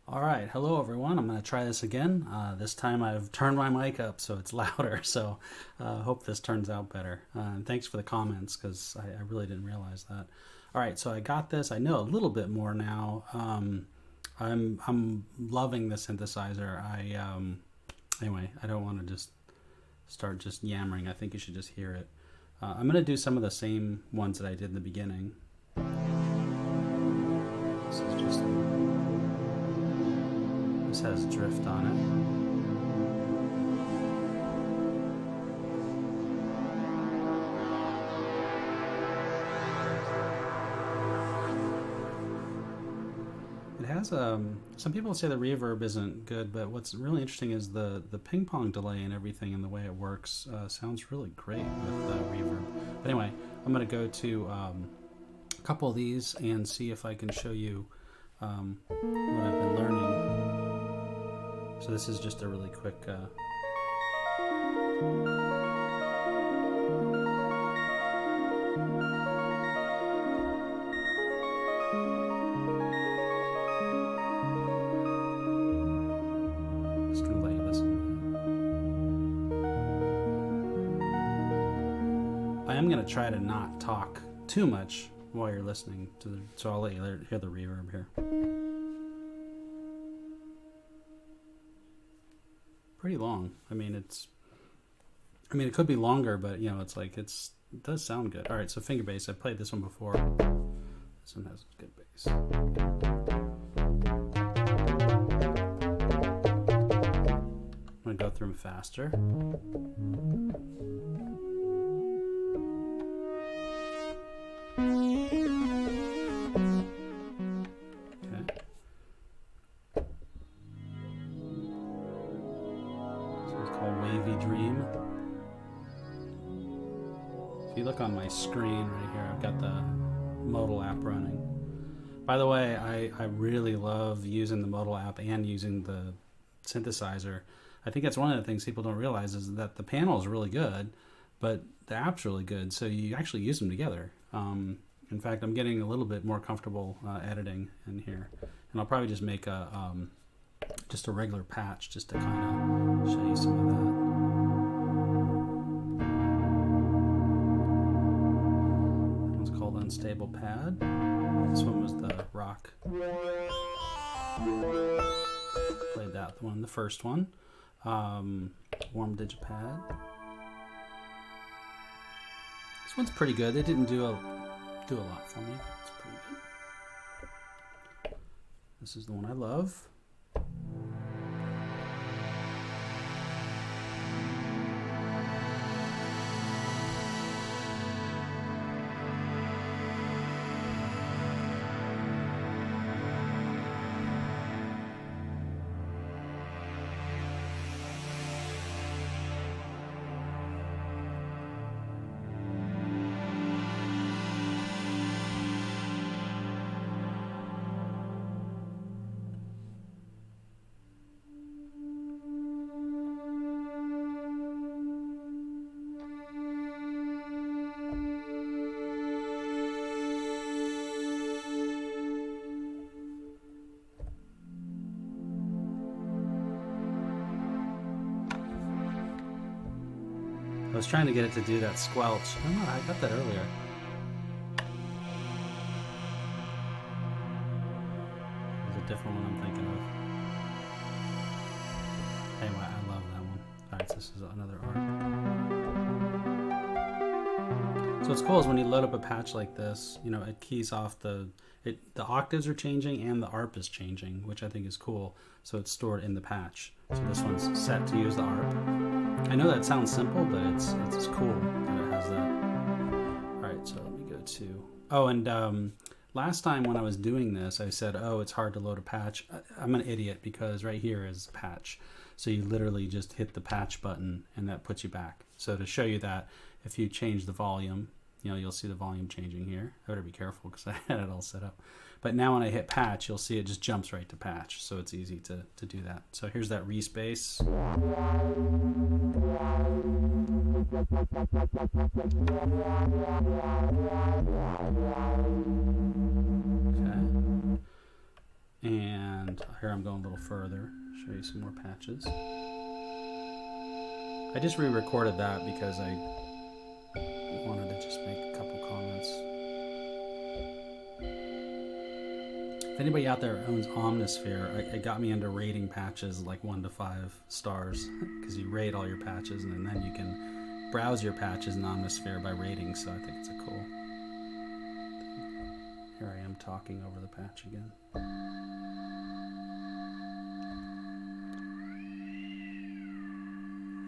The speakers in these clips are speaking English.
All right, hello everyone. I'm going to try this again. This time I've turned my mic up so it's louder, so hope this turns out better. And thanks for the comments because I really didn't realize that. All right, so I got this. I know a little bit more now. I'm loving the synthesizer. Anyway, I don't want to just start just yammering. I think you should just hear it. I'm going to do some of the same ones that I did in the beginning. This is just. This has drift on it. It has some people say the reverb isn't good, but what's really interesting is the ping pong delay and everything and the way it works sounds really great with reverb. But anyway, I'm going to go to a couple of these and see if I can show you what I've been learning. So this is just a really quick just gonna let you listen. I am gonna try to not talk too much while you're listening to the, so I'll let you hear the reverb here. Pretty long. I mean, it could be longer, but you know, it's like it does sound good. All right, so finger bass. I played this one before. This one has good bass. I'm gonna go through them faster. Wavy Dream. If you look on my screen right here, I've got the Modal app running. By the way, I really love using the Modal app and using the synthesizer. I think that's one of the things people don't realize is that the panel is really good, but the app's really good, so you actually use them together. In fact, I'm getting a little bit more comfortable editing in here, and I'll probably just make just a regular patch just to kind of show you some of that. That one's called Unstable Pad. This one was the rock. Played that one, the first one. Warm Digipad. This one's pretty good. They didn't do a lot for me. It's pretty good. This is the one I love. I was trying to get it to do that squelch. I don't know, I got that earlier. There's a different one I'm thinking of. Anyway, I love that one. Alright, so this is another ARP. So what's cool is when you load up a patch like this, you know, it keys off the octaves are changing and the ARP is changing, which I think is cool. So it's stored in the patch. So this one's set to use the ARP. I know that sounds simple, but it's cool that it has that. All right, so let me go to. Oh, and last time when I was doing this, I said, "Oh, it's hard to load a patch." I'm an idiot because right here is patch, so you literally just hit the patch button, and that puts you back. So to show you that, if you change the volume, you know, you'll see the volume changing here. I better be careful because I had it all set up. But now when I hit patch, you'll see it just jumps right to patch. So it's easy to do that. So here's that respace. Okay. And and here I'm going a little further. Show you some more patches. I just re-recorded that because I wanted to just make a couple comments. If anybody out there owns Omnisphere, it got me into rating patches like 1 to 5 stars because you rate all your patches and then you can browse your patches in Omnisphere by rating. So I think it's a cool. Here I am talking over the patch again.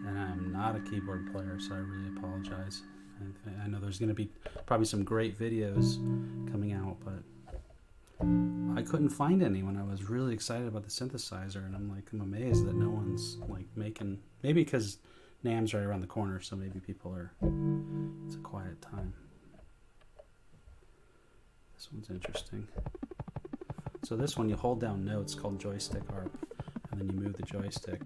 And I'm not a keyboard player, so I really apologize. I know there's going to be probably some great videos coming out, but I couldn't find any when I was really excited about the synthesizer, and I'm amazed that no one's like making, maybe because NAMM's right around the corner, so maybe people are, it's a quiet time. This one's interesting. So this one, you hold down notes called joystick ARP, and then you move the joystick.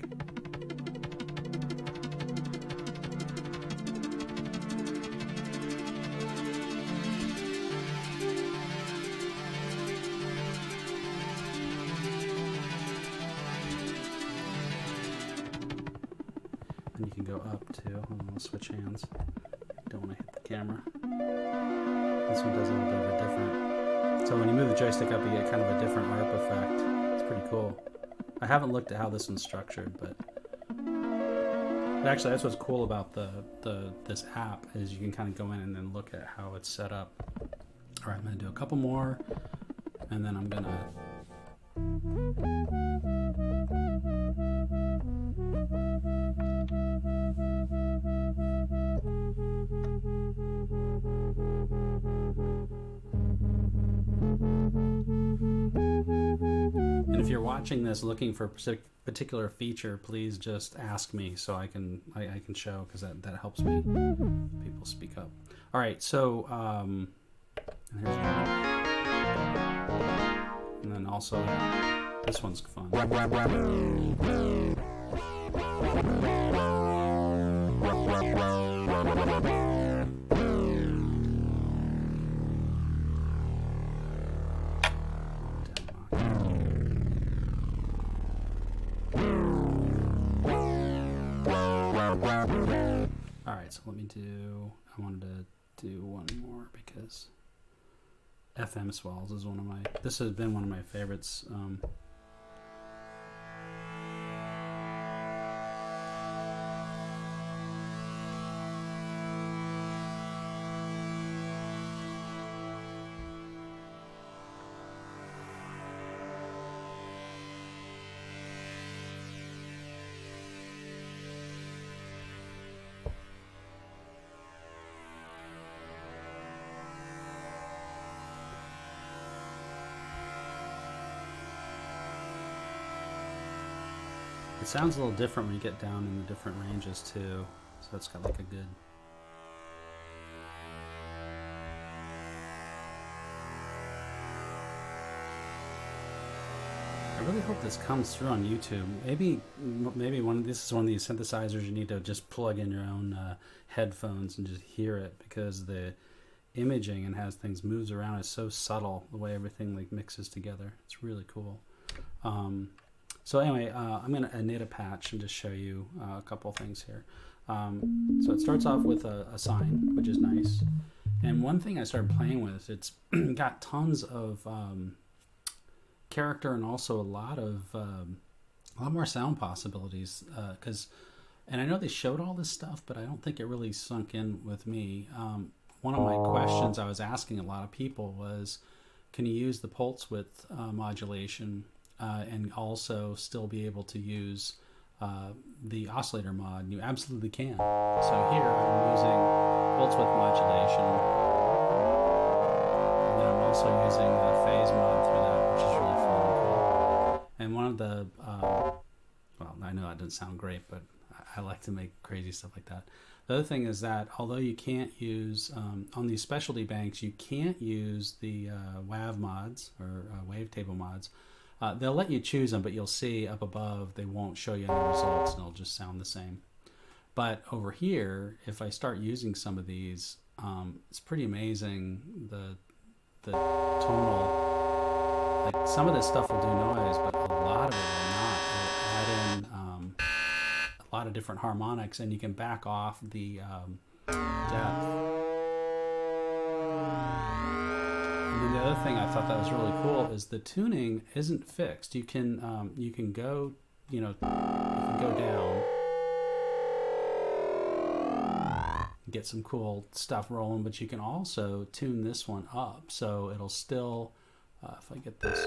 And you can go up too. I'll switch hands. Don't want to hit the camera. This one does a little bit of a different. So when you move the joystick up, you get kind of a different ARP effect. It's pretty cool. I haven't looked at how this one's structured, but actually that's what's cool about this app is you can kind of go in and then look at how it's set up. All right, I'm going to do a couple more, and then I'm going to. And if you're watching this looking for a particular feature, please just ask me so I can show, because that helps me. People speak up. All right, so and here's one. And then also this one's fun. Alright, so let me do, I wanted to do one more because FM swells is one of my, this has been one of my favorites. It sounds a little different when you get down in the different ranges too, so it's got like a good. I really hope this comes through on YouTube. Maybe this is one of these synthesizers you need to just plug in your own headphones and just hear it, because the imaging and has things moves around is so subtle, the way everything like mixes together. It's really cool. So anyway, I'm going to init a patch and just show you a couple things here. So it starts off with a sine, which is nice. And one thing I started playing with, it's got tons of character and also a lot more sound possibilities. And I know they showed all this stuff, but I don't think it really sunk in with me. One of my questions I was asking a lot of people was, can you use the pulse width modulation and also still be able to use the oscillator mod? And you absolutely can. So here I'm using pulse width modulation, and then I'm also using the phase mod through that, which is really fun and cool. And one of the, well, I know that doesn't sound great, but I like to make crazy stuff like that. The other thing is that although you can't use, on these specialty banks, you can't use the WAV mods or wavetable mods. They'll let you choose them, but you'll see up above they won't show you any results, and it'll just sound the same. But over here, if I start using some of these, it's pretty amazing the tonal, like some of this stuff will do noise, but a lot of different harmonics, and you can back off the depth. And then the other thing I thought that was really cool is the tuning isn't fixed. You can go, you can go down, get some cool stuff rolling, but you can also tune this one up, so it'll still, if I get this,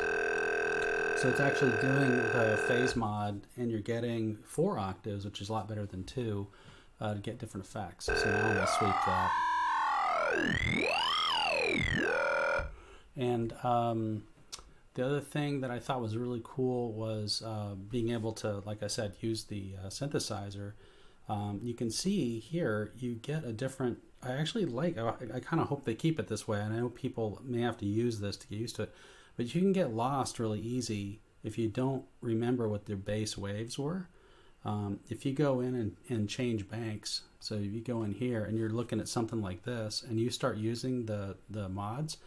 so it's actually doing the phase mod, and you're getting 4 octaves, which is a lot better than 2, to get different effects. So now I'm gonna sweep that. And the other thing that I thought was really cool was being able to, like I said, use the synthesizer. You can see here you get a different, I actually like, I kind of hope they keep it this way, and I know people may have to use this to get used to it, but you can get lost really easy if you don't remember what their bass waves were. If you go in and change banks, so if you go in here and you're looking at something like this and you start using the mods,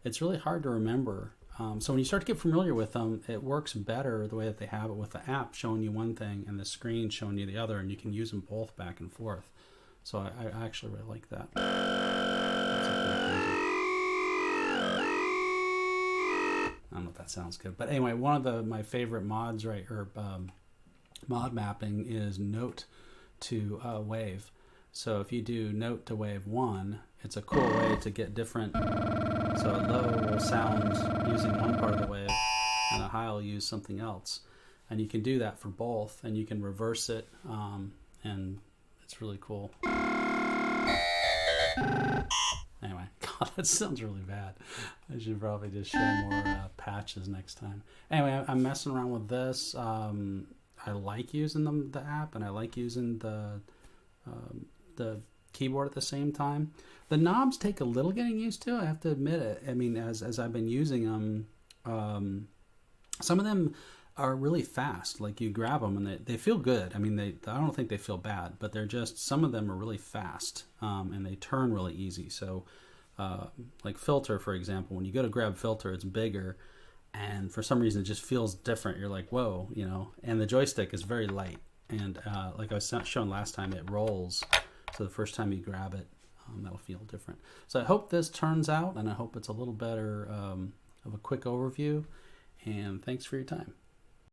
it's really hard to remember. So when you start to get familiar with them, it works better the way that they have it, with the app showing you one thing and the screen showing you the other, and you can use them both back and forth. So I actually really like that. I don't know if that sounds good, but anyway, one of my favorite mods, right, or mod mapping, is note to wave. So if you do note to wave 1, it's a cool way to get different. So a low will sound using one part of the wave, and a high will use something else. And you can do that for both, and you can reverse it, and it's really cool. Anyway, God, that sounds really bad. I should probably just share more patches next time. Anyway, I'm messing around with this. I like using the app, and I like using the keyboard at the same time. The knobs take a little getting used to, I have to admit it. I mean, as I've been using them, some of them are really fast. Like, you grab them and they feel good. I mean, I don't think they feel bad, but they're just, some of them are really fast, and they turn really easy. So like filter, for example, when you go to grab filter, it's bigger, and for some reason it just feels different. You're like, whoa, and the joystick is very light, and like I was showing last time, it rolls. So the first time you grab it, that'll feel different. So I hope this turns out, and I hope it's a little better of a quick overview, and thanks for your time.